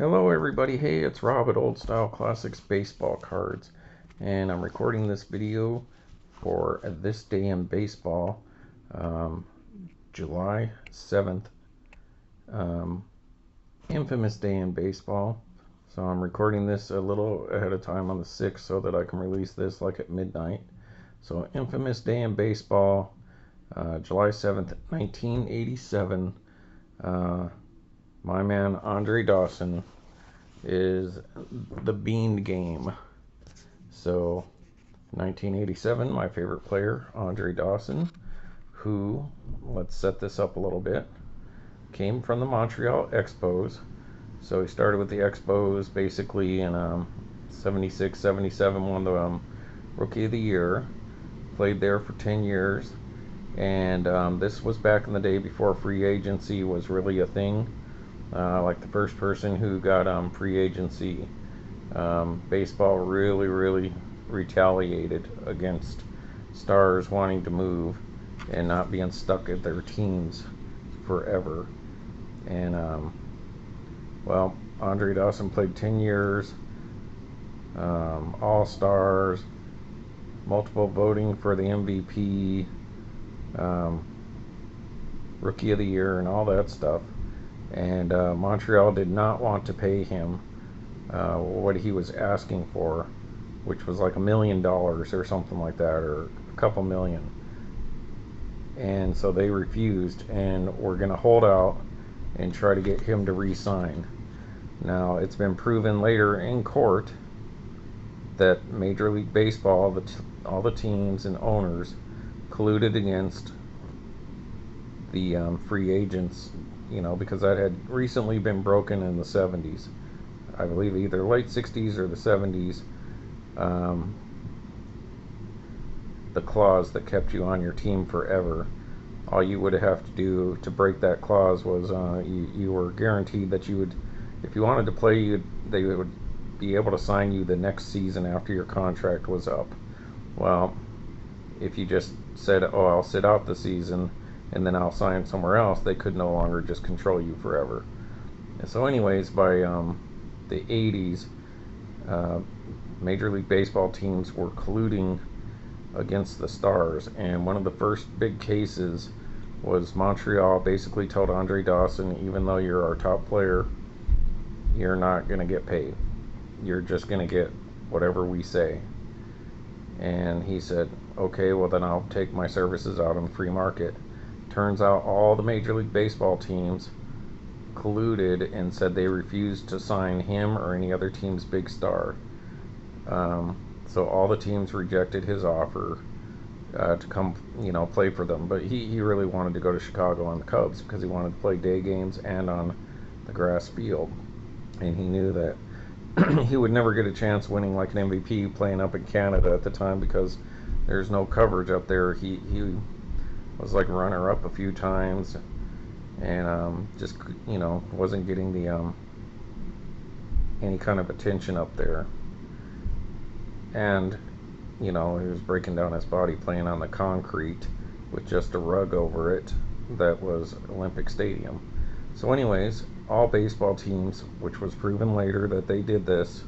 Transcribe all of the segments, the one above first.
Hello everybody, hey, it's Rob at Old Style Classics Baseball Cards, and I'm recording this video for this day in baseball, um, July 7th, infamous day in baseball. So I'm recording this a little ahead of time on the 6th so that I can release this like at midnight. So infamous day in baseball, July 7th, 1987. My man Andre Dawson is the Bean Game. So 1987, my favorite player, Andre Dawson, who, let's set this up a little bit, came from the Montreal Expos. So he started with the Expos basically in 76, 77, won the Rookie of the Year, played there for 10 years, and this was back in the day before free agency was really a thing. Like the first person who got free agency, baseball really retaliated against stars wanting to move and not being stuck at their teams forever. And well, Andre Dawson played 10 years, all stars, multiple voting for the MVP, Rookie of the Year, and all that stuff. And Montreal did not want to pay him what he was asking for, which was like $1 million or something like that, or a couple million. And so they refused, and were going to hold out and try to get him to re-sign. Now, it's been proven later in court that Major League Baseball, all the teams and owners, colluded against the free agents, because that had recently been broken in the 70s. I believe either late 60s or the 70s. The clause that kept you on your team forever. All you would have to do to break that clause was you were guaranteed that you would, if you wanted to play, they would be able to sign you the next season after your contract was up. Well, if you just said, "Oh, I'll sit out the season and then I'll sign somewhere else," they could no longer just control you forever. And so anyways, by the 80s, Major League Baseball teams were colluding against the Stars, and one of the first big cases was Montreal basically told Andre Dawson, even though you're our top player, you're not going to get paid. You're just going to get whatever we say. And he said, okay, well then I'll take my services out on the free market. Turns out all the Major League Baseball teams colluded and said they refused to sign him or any other team's big star. So all the teams rejected his offer to come, play for them. But he really wanted to go to Chicago on the Cubs because he wanted to play day games and on the grass field. And he knew that he would never get a chance winning like an MVP playing up in Canada at the time because there's no coverage up there. He was like runner-up a few times, and just wasn't getting the any kind of attention up there. And he was breaking down his body playing on the concrete with just a rug over it that was Olympic Stadium. So anyways, all baseball teams, which was proven later that they did this,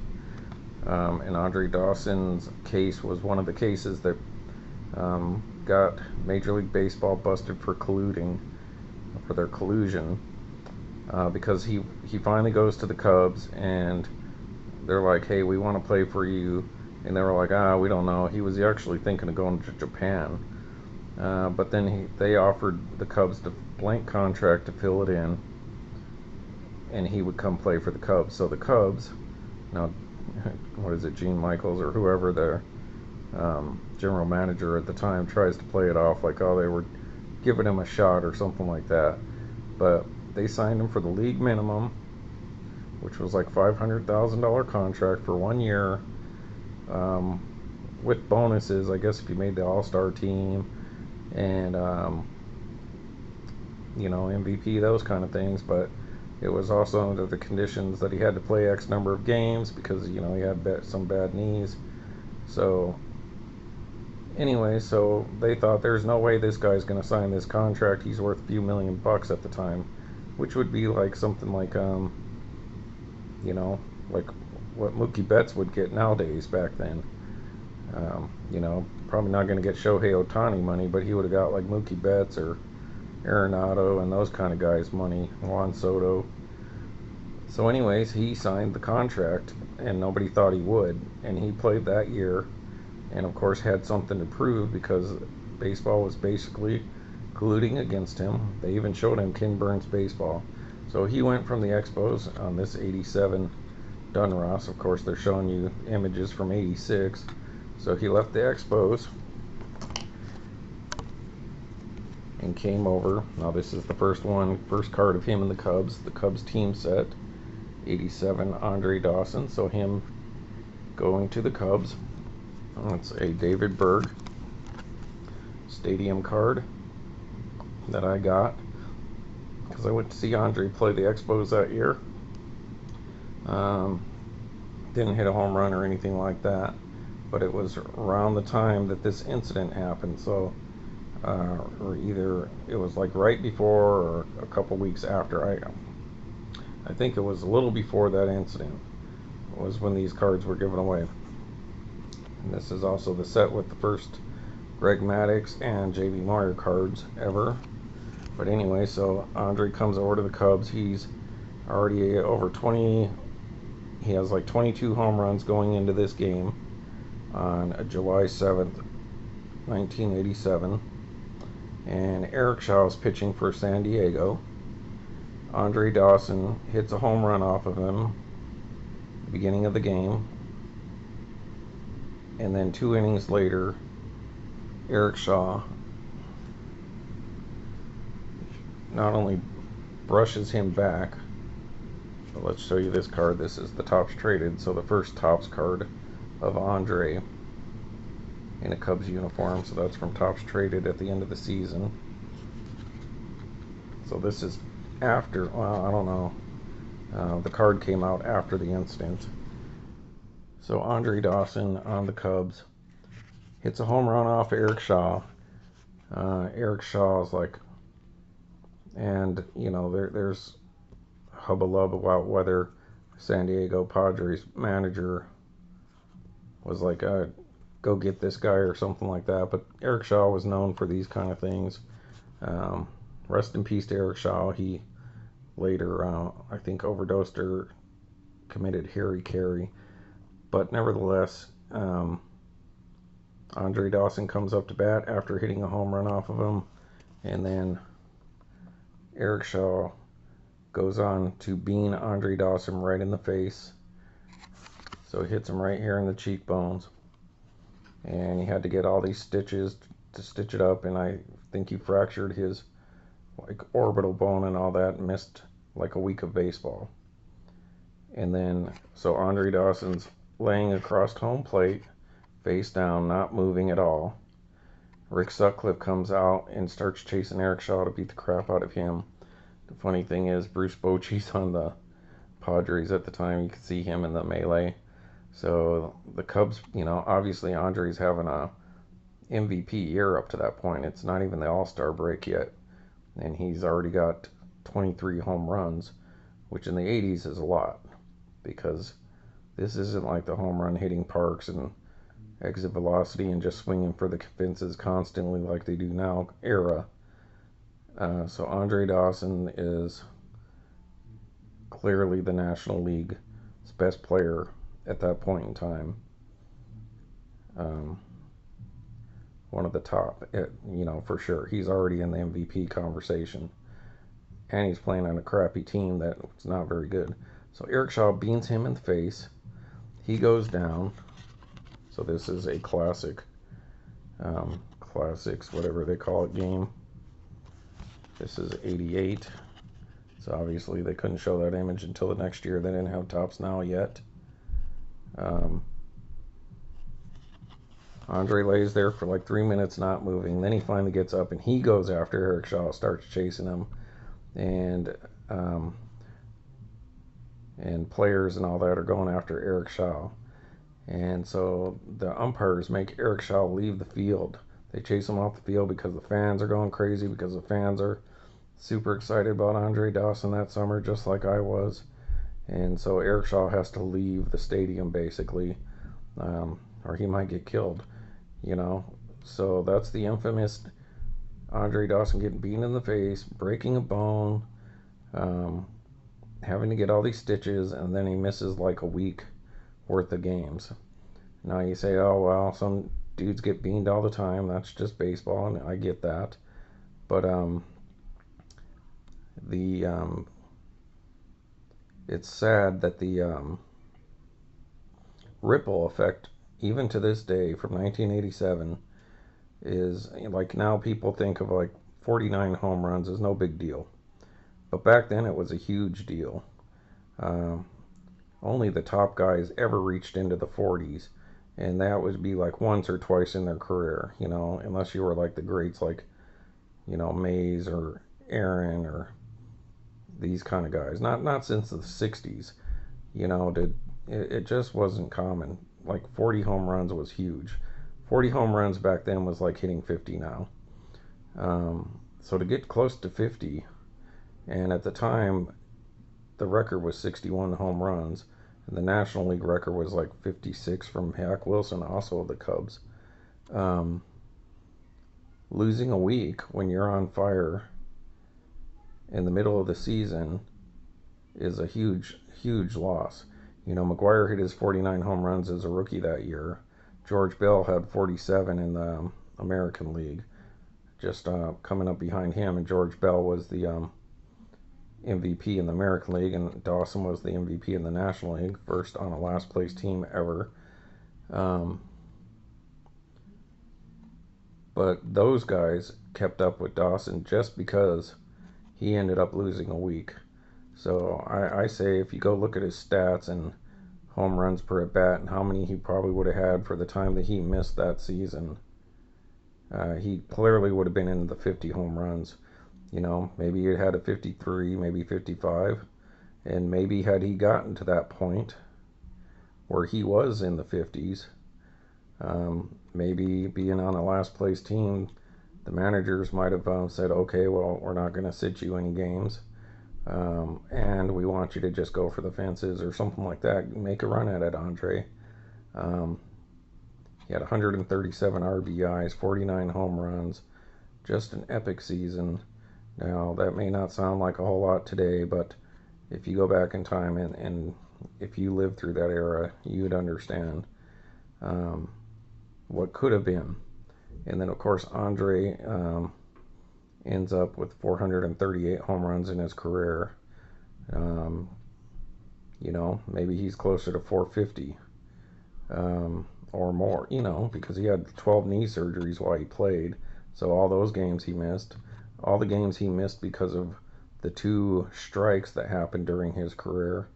and Andre Dawson's case was one of the cases that got Major League Baseball busted for colluding, for their collusion, because he finally goes to the Cubs and they're like, hey, we want to play for you, and they were like, we don't know. He was actually thinking of going to Japan, but then they offered the Cubs the blank contract to fill it in, and he would come play for the Cubs. So the Cubs, now what is it, Gene Michaels or whoever their general manager at the time, tries to play it off like, oh, they were giving him a shot or something like that. But they signed him for the league minimum, which was like $500,000 contract for 1 year, with bonuses, I guess, if you made the All-Star team, and MVP, those kind of things. But it was also under the conditions that he had to play X number of games because he had some bad knees. So anyway, so they thought there's no way this guy's going to sign this contract. He's worth a few $1 million at the time, which would be like something like you know, like what Mookie Betts would get nowadays back then. You know, probably not going to get Shohei Ohtani money, but he would have got like Mookie Betts or Arenado and those kind of guys money, Juan Soto. So, anyways, he signed the contract, and nobody thought he would, and he played that year, and of course had something to prove because baseball was basically colluding against him. They even showed him Ken Burns baseball. So he went from the Expos on this 87 Dunross. Of course, they're showing you images from 86. So he left the Expos and came over. Now this is the first card of him in the Cubs team set. 87 Andre Dawson. So him going to the Cubs. That's a David Berg stadium card that I got because I went to see Andre play the Expos that year. Didn't hit a home run or anything like that, but it was around the time that this incident happened. So, or either it was like right before or a couple weeks after. I think it was a little before that incident was when these cards were given away. And this is also the set with the first Greg Maddux and J.B. Moyer cards ever. But anyway, so Andre comes over to the Cubs. He's already over 20. He has like 22 home runs going into this game on July 7th, 1987. And Eric Shaw is pitching for San Diego. Andre Dawson hits a home run off of him at the beginning of the game. And then 2 innings later, Eric Shaw not only brushes him back, but let's show you this card. This is the Topps traded, so the first Topps card of Andre in a Cubs uniform. So that's from Topps traded at the end of the season. So this is after, well, I don't know. The card came out after the incident. So Andre Dawson on the Cubs hits a home run off Eric Shaw. Eric Shaw is like, and you know, there's hubbub about whether San Diego Padres manager was like, go get this guy or something like that. But Eric Shaw was known for these kind of things. Rest in peace to Eric Shaw. He later, I think, overdosed or committed hara-kiri. But nevertheless, Andre Dawson comes up to bat after hitting a home run off of him, and then Eric Shaw goes on to bean Andre Dawson right in the face. So it hits him right here in the cheekbones, and he had to get all these stitches to stitch it up, and I think he fractured his like orbital bone and all that, and missed like a week of baseball. And then so Andre Dawson's laying across home plate, face down, not moving at all. Rick Sutcliff comes out and starts chasing Eric Shaw to beat the crap out of him. The funny thing is, Bruce Bochy's on the Padres at the time. You could see him in the melee. So the Cubs, you know, obviously Andre's having a MVP year up to that point. It's not even the All-Star break yet, and he's already got 23 home runs, which in the 80s is a lot, because this isn't like the home run hitting parks and exit velocity and just swinging for the fences constantly like they do now era. So Andre Dawson is clearly the National League's best player at that point in time. One of the top, you know, for sure. He's already in the MVP conversation, and he's playing on a crappy team that's not very good. So Eric Shaw beans him in the face. He goes down. So this is a classics, whatever they call it, game. This is 88. So obviously they couldn't show that image until the next year. They didn't have Topps Now yet. Andre lays there for like 3 minutes not moving. Then he finally gets up and he goes after Eric Shaw, starts chasing him. And players and all that are going after Eric Shaw. And so the umpires make Eric Shaw leave the field. They chase him off the field because the fans are going crazy, because the fans are super excited about Andre Dawson that summer, just like I was. and so Eric Shaw has to leave the stadium basically, or he might get killed, you know. So that's the infamous Andre Dawson getting beaten in the face, breaking a bone, um, having to get all these stitches, and then he misses like a week worth of games. Now you say, oh well, some dudes get beaned all the time. That's just baseball, and I get that. But the it's sad that the ripple effect, even to this day, from 1987, is like now people think of like 49 home runs as no big deal, but back then it was a huge deal. Um, Only the top guys ever reached into the 40s, and that would be like once or twice in their career, you know, unless you were like the greats like, you know, Mays or Aaron or these kind of guys. Not since the 60s, you know, it just wasn't common. Like 40 home runs was huge. 40 home runs back then was like hitting 50 now. So to get close to 50, and at the time the record was 61 home runs, and the National League record was like 56 from Hack Wilson, also of the Cubs. Um, Losing a week when you're on fire in the middle of the season is a huge, huge loss. You know, McGwire hit his 49 home runs as a rookie that year. George Bell had 47 in the American League, just coming up behind him, and George Bell was the MVP in the American League, and Dawson was the MVP in the National League, first on a last place team ever. Um, but those guys kept up with Dawson just because he ended up losing a week. So I say if you go look at his stats and home runs per at bat and how many he probably would have had for the time that he missed that season, he clearly would have been in the 50 home runs. You know, maybe he had a 53, maybe 55, and maybe had he gotten to that point where he was in the 50s, maybe being on a last place team, the managers might have said, okay, well, we're not going to sit you any games, and we want you to just go for the fences or something like that. Make a run at it, Andre. Um, he had 137 RBIs, 49 home runs, just an epic season. Now, that may not sound like a whole lot today, but if you go back in time and if you lived through that era, you'd understand what could have been. And then, of course, Andre ends up with 438 home runs in his career. You know, maybe he's closer to 450 or more, you know, because he had 12 knee surgeries while he played. So all those games he missed, all the games he missed because of the 2 strikes that happened during his career.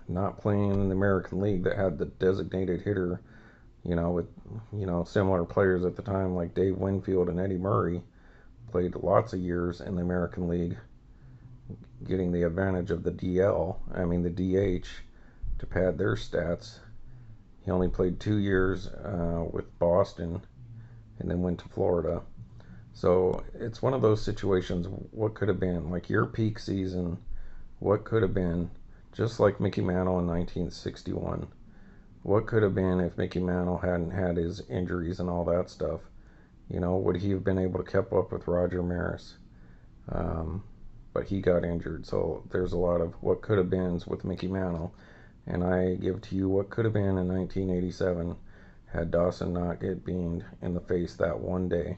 Not playing in the American League that had the designated hitter, you know, with, you know, similar players at the time like Dave Winfield and Eddie Murray, played lots of years in the American League, getting the advantage of the the DH, to pad their stats. He only played 2 years with Boston and then went to Florida. So it's one of those situations, what could have been, like your peak season, what could have been, just like Mickey Mantle in 1961. What could have been if Mickey Mantle hadn't had his injuries and all that stuff? You know, would he have been able to keep up with Roger Maris? But he got injured, so there's a lot of what could have beens with Mickey Mantle. And I give to you what could have been in 1987 had Dawson not get beamed in the face that one day.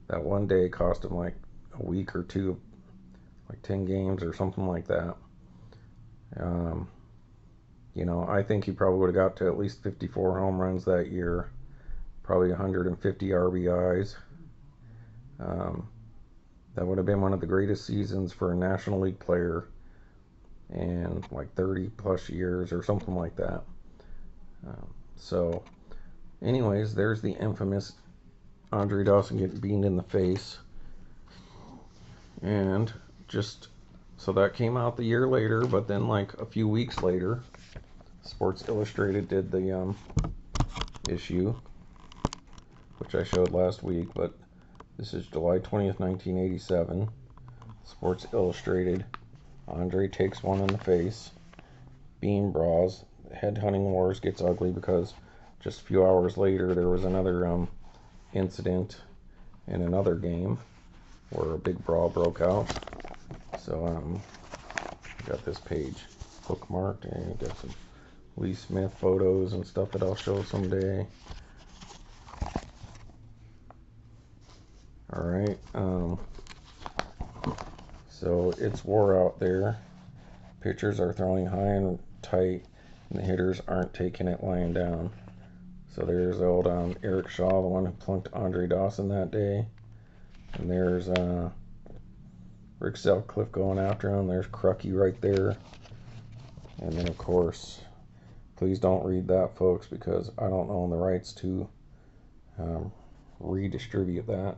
That one day cost him like a week or 2, like 10 games or something like that. You know, I think he probably would have got to at least 54 home runs that year, probably 150 RBIs. That would have been one of the greatest seasons for a National League player in like 30 plus years or something like that. So, anyways, there's the infamous Andre Dawson getting beamed in the face. And just so that came out the year later, but then like a few weeks later, Sports Illustrated did the issue, which I showed last week, but this is July 20th, 1987. Sports Illustrated Andre takes one in the face. Beanbrawls. Headhunting wars gets ugly because just a few hours later there was another incident in another game where a big brawl broke out. So I got this page bookmarked, and got some Lee Smith photos and stuff that I'll show someday. Alright, so it's war out there. Pitchers are throwing high and tight, and the hitters aren't taking it lying down. So there's old Eric Shaw, the one who plunked Andre Dawson that day. And there's Rick Sutcliff going after him. There's Crucky right there. And then, of course, please don't read that, folks, because I don't own the rights to redistribute that.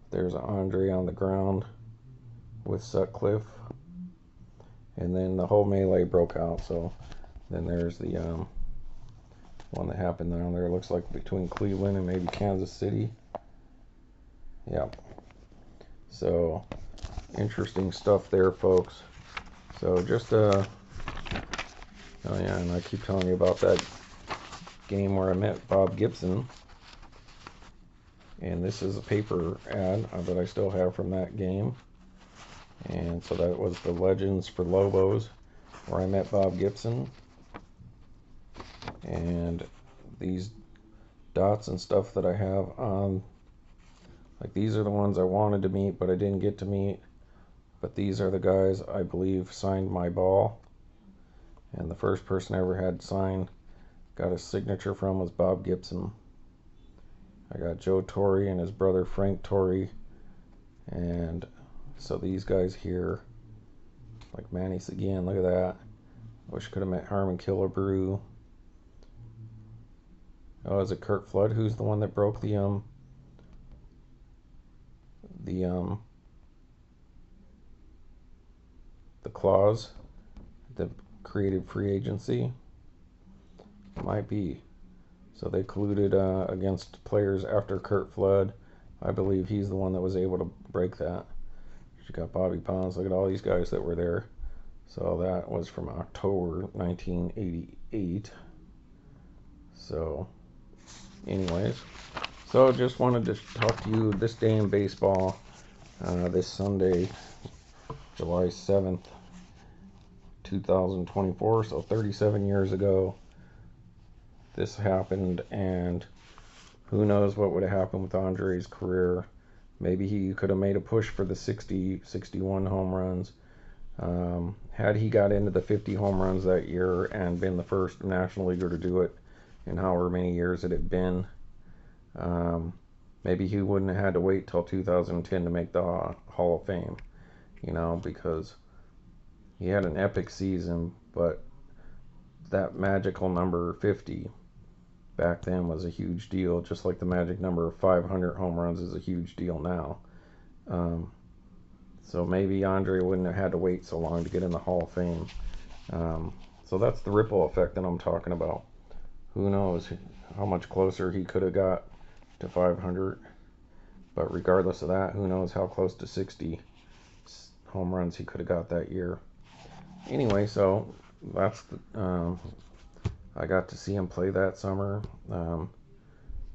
There's Andre on the ground with Sutcliff. And then the whole melee broke out. So then there's the one that happened down there. It looks like between Cleveland and maybe Kansas City. Yep. So interesting stuff there, folks. So just oh yeah, and I keep telling you about that game where I met Bob Gibson. And this is a paper ad that I still have from that game. And so that was the Legends for Lobos, where I met Bob Gibson. And these dots and stuff that I have on, like, these are the ones I wanted to meet but I didn't get to meet. But these are the guys I believe signed my ball. And the first person I ever had signed, got a signature from, was Bob Gibson. I got Joe Torre and his brother Frank Torre. And so these guys here, like Manny Seguin, look at that. Wish I could have met Harmon Killebrew. Oh, is it Kurt Flood who's the one that broke the clause that created free agency? Might be. So they colluded against players after Kurt Flood. I believe he's the one that was able to break that. You got Bobby Bonds. Look at all these guys that were there. So that was from October 1988. So anyways, so just wanted to talk to you this day in baseball, this Sunday, July 7th, 2024. So 37 years ago this happened, and who knows what would have happened with Andre's career. Maybe he could have made a push for the 60, 61 home runs. Had he got into the 50 home runs that year and been the first National Leaguer to do it in however many years it had been, maybe he wouldn't have had to wait till 2010 to make the Hall of Fame, you know, because he had an epic season, but that magical number 50 back then was a huge deal, just like the magic number of 500 home runs is a huge deal now. So maybe Andre wouldn't have had to wait so long to get in the Hall of Fame. So that's the ripple effect that I'm talking about. Who knows how much closer he could have got to 500. But regardless of that, who knows how close to 60 home runs he could have got that year. Anyway, so that's the, I got to see him play that summer.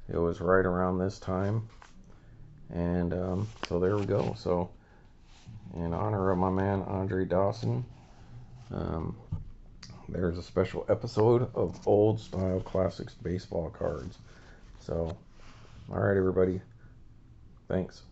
It was right around this time. And so there we go. So in honor of my man Andre Dawson, there's a special episode of Old Style Classics baseball cards. So, alright everybody, thanks.